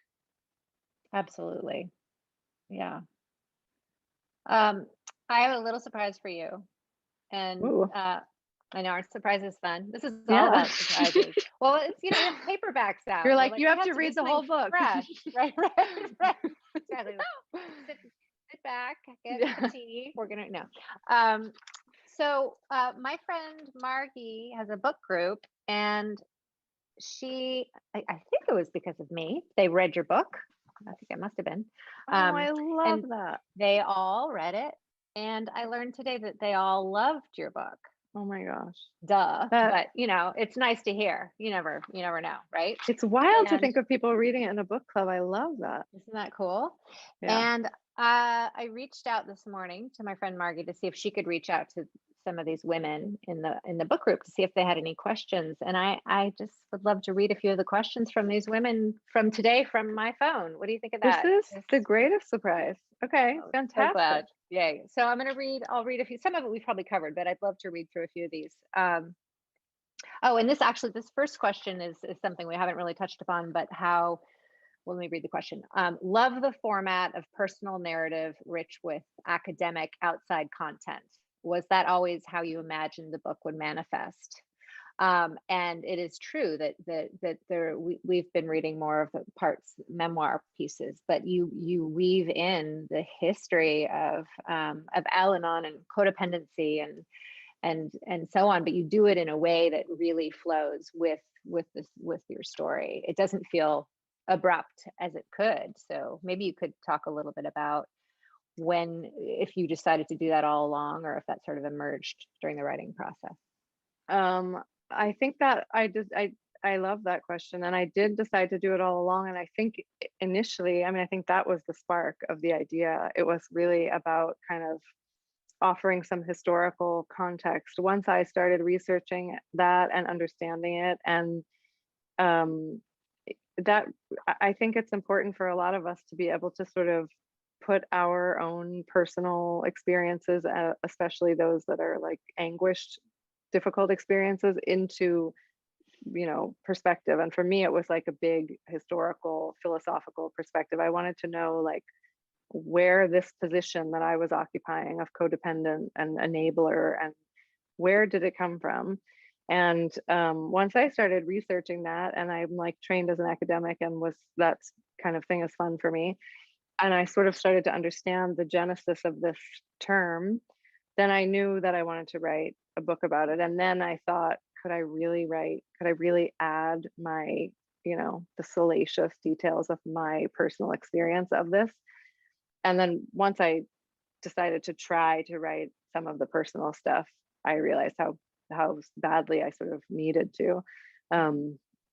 Absolutely. Yeah. Um, I have a little surprise for you. And Ooh, I know, our surprise is fun. This is all Yeah. about surprises. Well, it's, we have paperbacks out. You're We're like, like, you we have have to to do read the something whole book. fresh. Right. Exactly. Sit back, get Yeah. the tea. We're gonna no. Um, my friend Margie has a book group, and I think it was because of me. They read your book. I think it must have been. Oh, I love And that. they all read it. And I learned today that they all loved your book. Oh my gosh. Duh. That But it's nice to hear. You never know, right? it's wild to And think of people reading it in a book club. I love that. isn't that cool? Yeah. And I reached out this morning to my friend Margie to see if she could reach out to some of these women in the book group to see if they had any questions. And I just would love to read a few of the questions from these women from today from my phone. What do you think of This that? is the greatest surprise. Okay, Oh, so fantastic. glad. Yay. So I'll read a few. Some of it we've probably covered, but I'd love to read through a few of these. Oh, and this first question is something we haven't really touched upon, but how, well, let me read the question. Love the format of personal narrative rich with academic outside content. Was that always how you imagined the book would manifest? And it is true that we've been reading more of the parts memoir pieces, but you weave in the history of Al-Anon and codependency and so on, but you do it in a way that really flows with your story. It doesn't feel abrupt as it could. So maybe you could talk a little bit about if you decided to do that all along, or if that sort of emerged during the writing process. I think that I love that question, and I did decide to do it all along. And I think initially, I mean, I think that was the spark of the idea. It was really about kind of offering some historical context. Once I started researching that and understanding it, and um, that I think it's important for a lot of us to be able to sort of put our own personal experiences, especially those that are like anguished, difficult experiences, into perspective. And for me, it was like a big historical philosophical perspective. I wanted to know, like, where this position that I was occupying of codependent and enabler, and where did it come from. And once I started researching that, and I'm like trained as an academic, and that kind of thing is fun for me, and I sort of started to understand the genesis of this term, then I knew that I wanted to write a book about it. And then I thought, could I really add my, the salacious details of my personal experience of this? And then once I decided to try to write some of the personal stuff, I realized how badly I sort of needed to.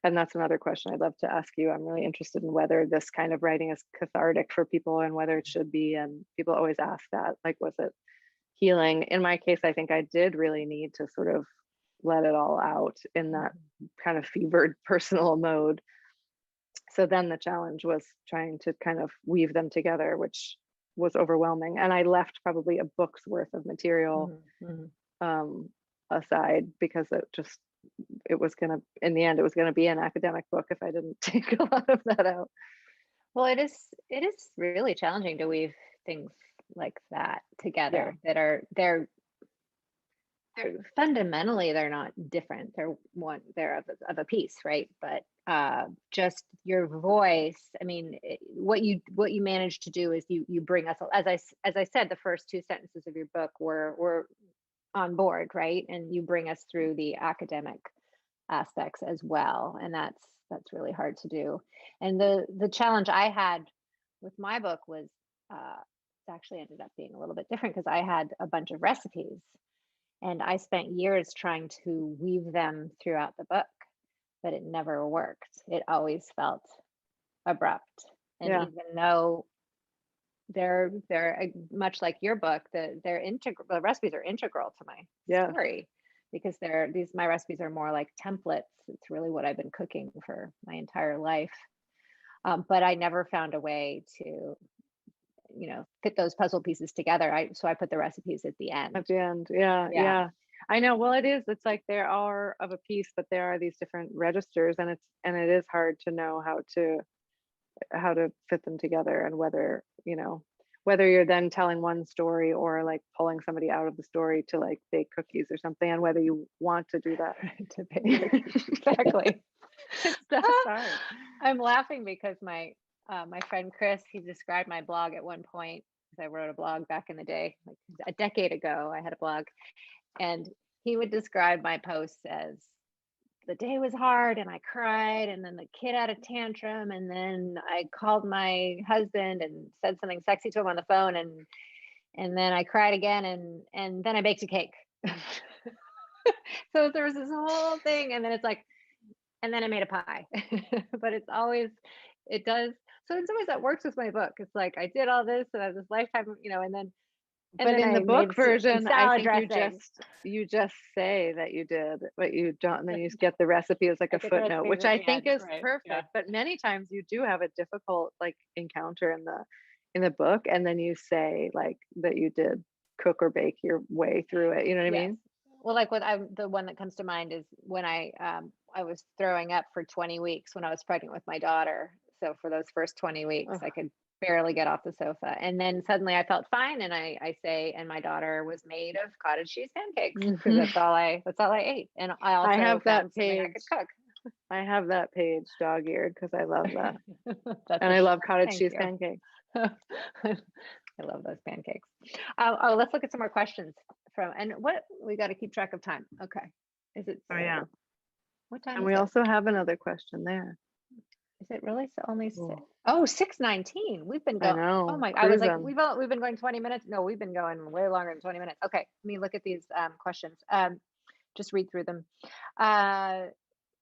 And that's another question I'd love to ask you. I'm really interested in whether this kind of writing is cathartic for people, and whether it should be. And people always ask that, like, was it healing? In my case, I think I did really need to sort of let it all out in that kind of fevered personal mode. So then the challenge was trying to kind of weave them together, which was overwhelming. And I left probably a book's worth of material aside, because it was gonna, in the end, it was gonna be an academic book if I didn't take a lot of that out. Well, it is really challenging to weave things like that together, that are they're fundamentally, they're not different. They're of a piece, right? But just your voice. I mean, what you managed to do is you bring us, as I said, the first two sentences of your book were on board, right? And you bring us through the academic aspects as well, and that's really hard to do. And the challenge I had with my book was it actually ended up being a little bit different, because I had a bunch of recipes, and I spent years trying to weave them throughout the book, but it never worked. It always felt abrupt. And Yeah. even though they're much like your book, they're integral. The recipes are integral to my story, because my recipes are more like templates. It's really what I've been cooking for my entire life. But I never found a way to, fit those puzzle pieces together. So I put the recipes at the end. Yeah. I know. Well, it's like they are of a piece, but there are these different registers, and it is hard to know how to fit them together, and whether, whether you're then telling one story or like pulling somebody out of the story to like bake cookies or something, and whether you want to do that. To bake cookies. Exactly. That's hard. I'm laughing because my friend Chris, he described my blog at one point, because I wrote a blog back in the day, like a decade ago. I had a blog, and he would describe my posts as, the day was hard and I cried, and then the kid had a tantrum, and then I called my husband and said something sexy to him on the phone, and then I cried again, and then I baked a cake. So there was this whole thing, and then it's like, and then I made a pie. But it's always, it does. So in some ways that works with my book. It's like I did all this and I have this lifetime, and then But in I the book made some version, I salad think dressing. you just say that you did, but you don't, and then you get the recipe as like I a get the footnote, recipes which at I the think end, is right? perfect. Yeah. But many times you do have a difficult like encounter in the book, and then you say like that you did cook or bake your way through it. You know what I Yes. mean? Well, like the one that comes to mind is when I was throwing up for 20 weeks when I was pregnant with my daughter. So for those first 20 weeks, Ugh. I could barely get off the sofa. And then suddenly I felt fine. And I say, and my daughter was made of cottage cheese pancakes, because that's all I ate. And I also have that found something I page. could cook. I have that page dog-eared because I love that, That's and a I love shame. cottage Thank cheese you. pancakes. I love those pancakes. Oh, let's look at some more questions and what, we got to keep track of time. Okay. Is it, Oh yeah, what time and is we it? also have another question there. Is it really only Cool. 6:19? We've been I going. Oh know, my, I was like, cruising. we've been going 20 minutes. No, we've been going way longer than 20 minutes. Okay, let me look at these questions. Just read through them. Uh,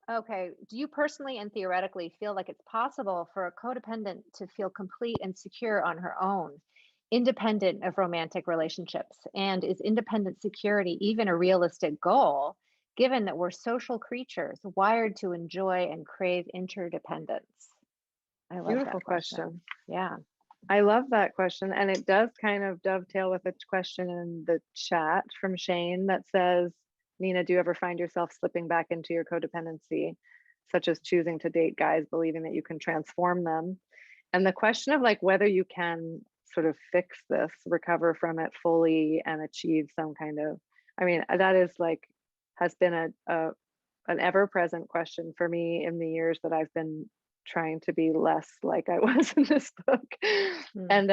okay. Do you personally and theoretically feel like it's possible for a codependent to feel complete and secure on her own, independent of romantic relationships? And is independent security even a realistic goal, given that we're social creatures wired to enjoy and crave interdependence? I love Beautiful that question. question. Yeah. I love that question. And it does kind of dovetail with a question in the chat from Shane that says, Nina, do you ever find yourself slipping back into your codependency, such as choosing to date guys, believing that you can transform them? And the question of like whether you can sort of fix this, recover from it fully and achieve some kind of, I mean, that is like, has been an ever present question for me in the years that I've been trying to be less like I was in this book. Hmm. And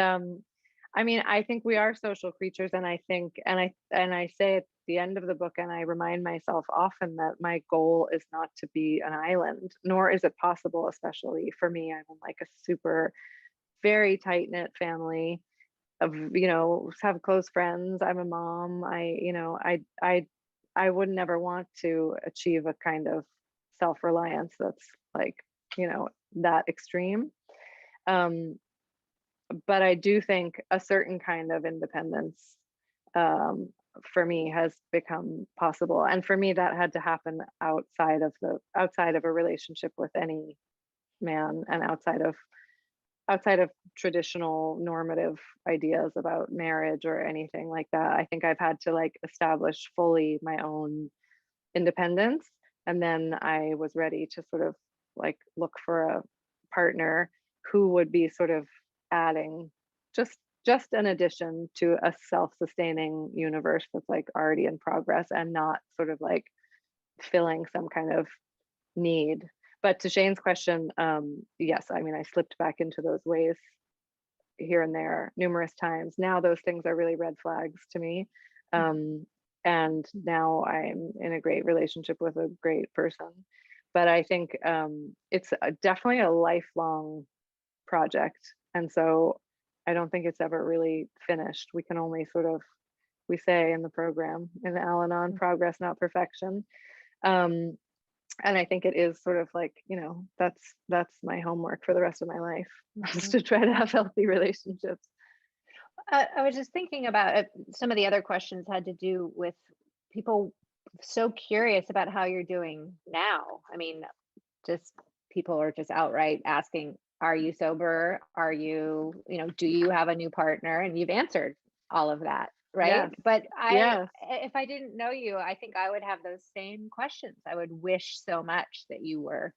I mean, I think we are social creatures, and I think, and I say at the end of the book, and I remind myself often that my goal is not to be an island, nor is it possible, especially for me. I'm in like a super, very tight knit family of, have close friends. I'm a mom. I would never want to achieve a kind of self-reliance that's like, that extreme. But I do think a certain kind of independence um, for me has become possible. And for me, that had to happen outside of a relationship with any man, and outside of traditional normative ideas about marriage or anything like that. I think I've had to like establish fully my own independence, and then I was ready to sort of like look for a partner who would be sort of adding just an addition to a self-sustaining universe that's like already in progress, and not sort of like filling some kind of need. But to Shane's question, yes, I mean, I slipped back into those ways here and there numerous times. Now those things are really red flags to me. And now I'm in a great relationship with a great person. But I think it's definitely a lifelong project. And so I don't think it's ever really finished. We can only sort of, we say in the program, in Al-Anon, progress, not perfection. And I think it is sort of like, that's my homework for the rest of my life, is to try to have healthy relationships. I was just thinking about some of the other questions had to do with people so curious about how you're doing now. I mean, just people are just outright asking, are you sober? Are you, do you have a new partner? And you've answered all of that, right? Yes. But Yes. if I didn't know you, I think I would have those same questions. I would wish so much that you were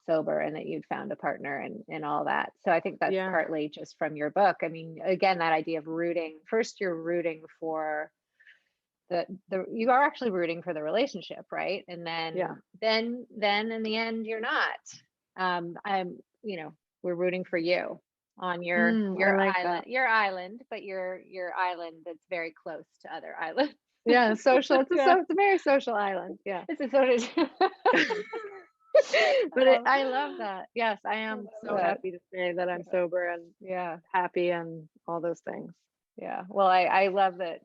sober and that you'd found a partner and all that. So I think that's Yeah. partly just from your book. I mean, again, that idea of rooting, first you're rooting for the you are actually rooting for the relationship, right? And then Yeah. then in the end you're not. I'm, you know, we're rooting for you on your I like island, that. your island, but your island that's very close to other islands. Yeah, social. It's Yeah. it's a very social island. Yeah. It's a sort of But I love that. Yes, I am so that. happy to say that I'm sober and Yeah. happy and all those things. Yeah. Well, I love that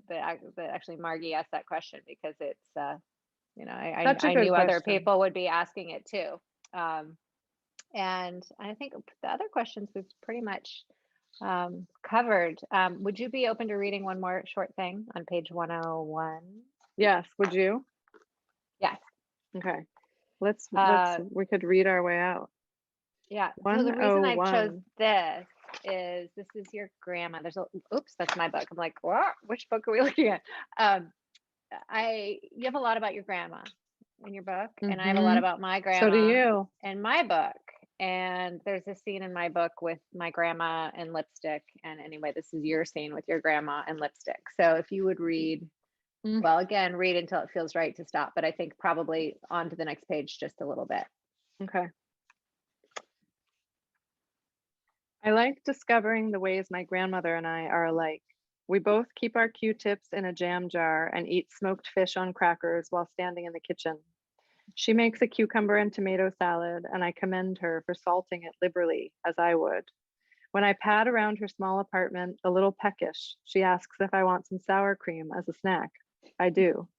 actually Margie asked that question because it's you know, Such a I good knew other question. people would be asking it too. And I think the other questions we've pretty much covered. Would you be open to reading one more short thing on page 101? Yes, would you? Yes. Okay. Let's Uh, we could read our way out. yeah. So the reason I chose 101. this is your grandma. Oops, that's my book. I'm like, what? Which book are we looking at? You have a lot about your grandma in your book, and I have a lot about my So do grandma you. in my book. And there's a scene in my book with my grandma and lipstick. And anyway, this is your scene with your grandma and lipstick. So if you would read, well, again, read until it feels right to stop, but I think probably on to the next page just a little bit. Okay. I like discovering the ways my grandmother and I are alike. We both keep our Q-tips in a jam jar and eat smoked fish on crackers while standing in the kitchen. She makes a cucumber and tomato salad, and I commend her for salting it liberally, as I would. When I pad around her small apartment, a little peckish, she asks if I want some sour cream as a snack. I do.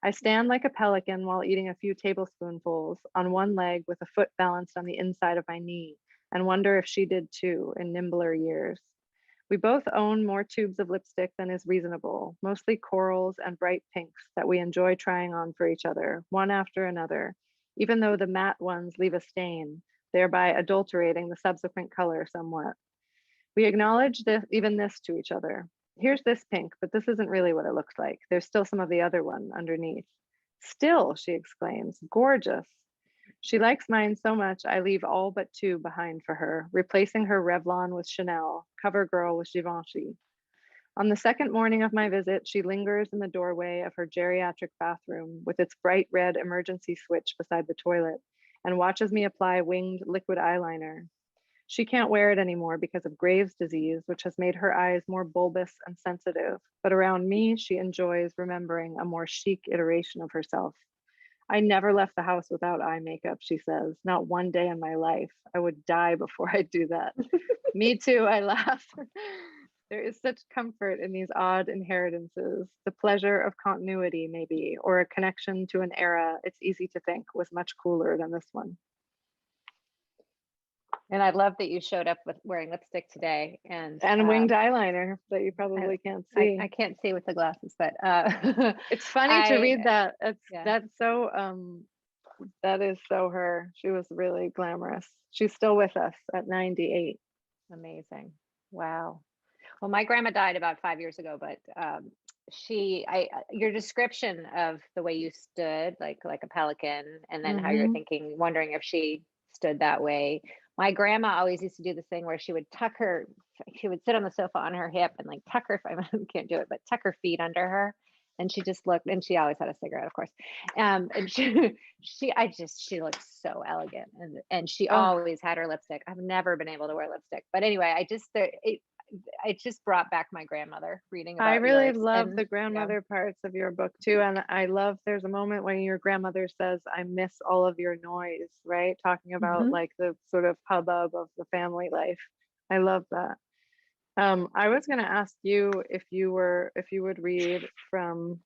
I stand like a pelican while eating a few tablespoonfuls on one leg with a foot balanced on the inside of my knee, and wonder if she did too in nimbler years. We both own more tubes of lipstick than is reasonable, mostly corals and bright pinks that we enjoy trying on for each other, one after another, even though the matte ones leave a stain, thereby adulterating the subsequent color somewhat. We acknowledge even this to each other. Here's this pink, but this isn't really what it looks like. There's still some of the other one underneath. Still, she exclaims, gorgeous. She likes mine so much, I leave all but two behind for her, replacing her Revlon with Chanel, CoverGirl with Givenchy. On the second morning of my visit, she lingers in the doorway of her geriatric bathroom with its bright red emergency switch beside the toilet and watches me apply winged liquid eyeliner. She can't wear it anymore because of Graves' disease, which has made her eyes more bulbous and sensitive, but around me, she enjoys remembering a more chic iteration of herself. I never left the house without eye makeup, she says. Not one day in my life. I would die before I do that. Me too, I laugh. There is such comfort in these odd inheritances. The pleasure of continuity, maybe, or a connection to an era it's easy to think was much cooler than this one. And I love that you showed up with wearing lipstick today and winged eyeliner that you probably can't see. I can't see with the glasses, but it's funny to read that. That's so that is so her. She was really glamorous. She's still with us at 98. Amazing. Wow. Well, my grandma died about 5 years ago, but your description of the way you stood like a pelican, and then how you're thinking, wondering if she stood that way. My grandma always used to do this thing where she would sit on the sofa on her hip and like tuck her, I can't do it, but tuck her feet under her. And she just looked, and she always had a cigarette, of course. And she looked so elegant, and she always had her lipstick. I've never been able to wear lipstick, but anyway, it just brought back my grandmother reading about I really yours. love the grandmother parts of your book too. And I love there's a moment when your grandmother says, I miss all of your noise, right? Talking about like the sort of hubbub of the family life. I love that. I was going to ask you if you would read from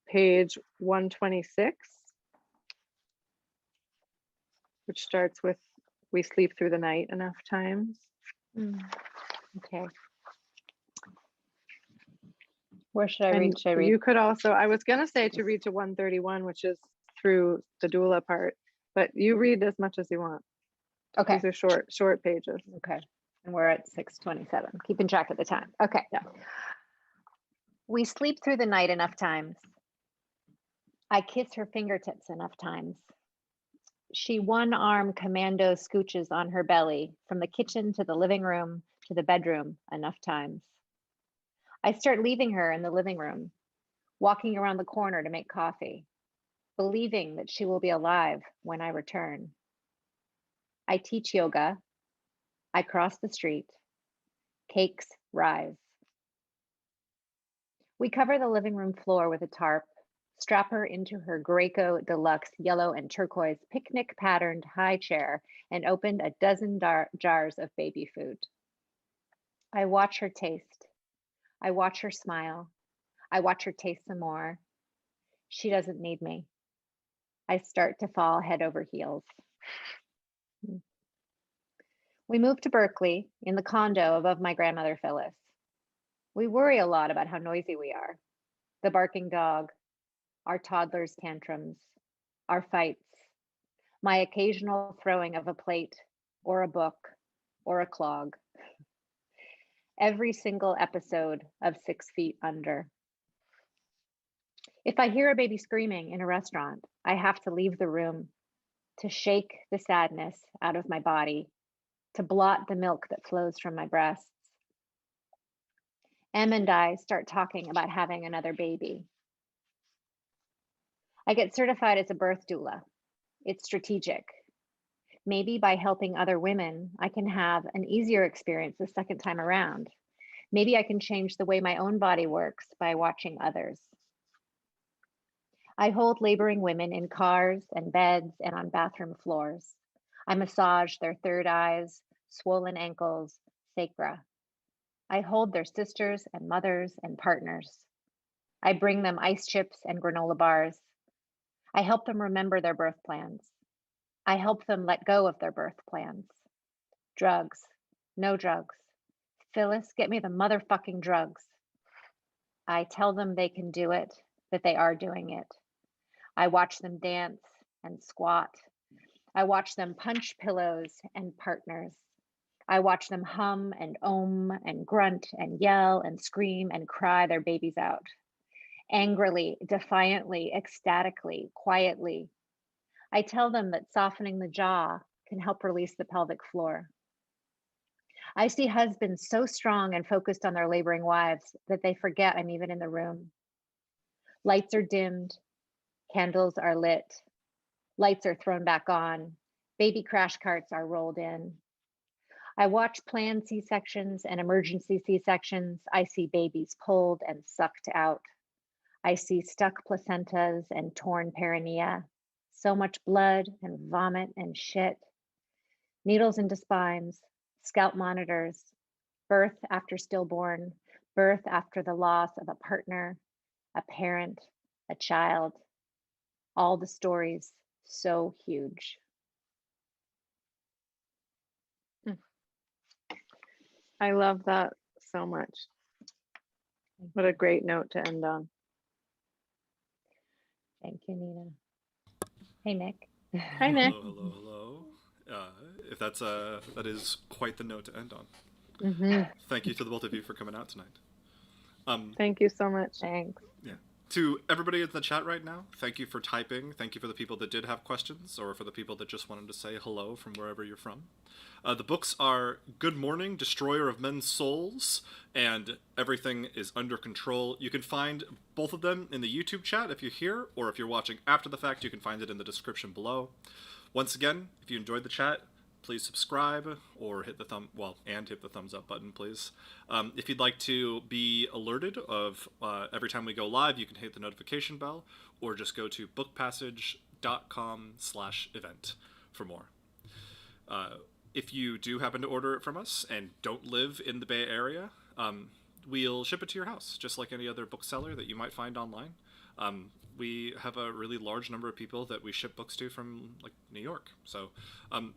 page 126, which starts with, we sleep through the night enough times. Okay. Where should I read? Should I read? You could also, I was going to say to read to 131, which is through the doula part, but you read as much as you want. Okay. These are short pages. Okay. And we're at 6:27, keeping track of the time. Okay. Yeah. We sleep through the night enough times. I kiss her fingertips enough times. She one arm commando scooches on her belly from the kitchen to the living room to the bedroom enough times. I start leaving her in the living room, walking around the corner to make coffee, believing that she will be alive when I return. I teach yoga. I cross the street. Cakes rise. We cover the living room floor with a tarp, strap her into her Graco Deluxe yellow and turquoise picnic patterned high chair, and opened a dozen jars of baby food. I watch her taste. I watch her smile. I watch her taste some more. She doesn't need me. I start to fall head over heels. We moved to Berkeley in the condo above my grandmother Phyllis. We worry a lot about how noisy we are. The barking dog, our toddler's tantrums, our fights, my occasional throwing of a plate or a book or a clog. Every single episode of 6 Feet Under. If I hear a baby screaming in a restaurant, I have to leave the room to shake the sadness out of my body, to blot the milk that flows from my breasts. Em and I start talking about having another baby. I get certified as a birth doula. It's strategic. Maybe by helping other women, I can have an easier experience the second time around. Maybe I can change the way my own body works by watching others. I hold laboring women in cars and beds and on bathroom floors. I massage their third eyes, swollen ankles, sacra. I hold their sisters and mothers and partners. I bring them ice chips and granola bars. I help them remember their birth plans. I help them let go of their birth plans. Drugs, no drugs. Phyllis, get me the motherfucking drugs. I tell them they can do it, that they are doing it. I watch them dance and squat. I watch them punch pillows and partners. I watch them hum and ohm and grunt and yell and scream and cry their babies out. Angrily, defiantly, ecstatically, quietly. I tell them that softening the jaw can help release the pelvic floor. I see husbands so strong and focused on their laboring wives that they forget I'm even in the room. Lights are dimmed, candles are lit, lights are thrown back on, baby crash carts are rolled in. I watch planned C-sections and emergency C-sections. I see babies pulled and sucked out. I see stuck placentas and torn perineum, so much blood and vomit and shit. Needles into spines, scalp monitors, birth after stillborn, birth after the loss of a partner, a parent, a child. All the stories so huge. I love that so much. What a great note to end on. Thank you, Nina. Hey, Nick. Hi, Nick. Hello. If that is quite the note to end on. Mm-hmm. Thank you to the both of you for coming out tonight. Thank you so much. Thanks. Yeah. To everybody in the chat right now, thank you for typing. Thank you for the people that did have questions, or for the people that just wanted to say hello from wherever you're from. The books are Good Morning, Destroyer of Men's Souls, and Everything is Under Control. You can find both of them in the YouTube chat if you're here, or if you're watching after the fact, you can find it in the description below. Once again, if you enjoyed the chat, please subscribe or hit the thumbs up button, please. If you'd like to be alerted of every time we go live, you can hit the notification bell, or just go to bookpassage.com/event for more. If you do happen to order it from us and don't live in the Bay Area, we'll ship it to your house, just like any other bookseller that you might find online. We have a really large number of people that we ship books to from, like, New York. So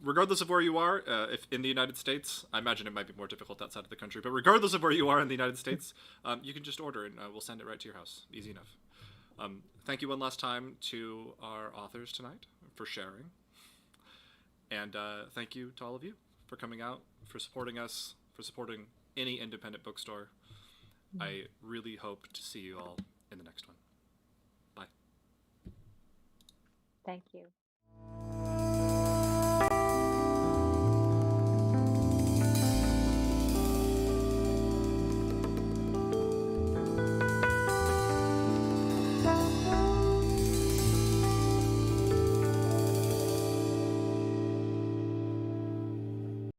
regardless of where you are, if in the United States, I imagine it might be more difficult outside of the country, but regardless of where you are in the United States, you can just order it and we'll send it right to your house. Easy enough. Thank you one last time to our authors tonight for sharing. And thank you to all of you for coming out, for supporting us, for supporting any independent bookstore. I really hope to see you all in the next one. Bye. Thank you.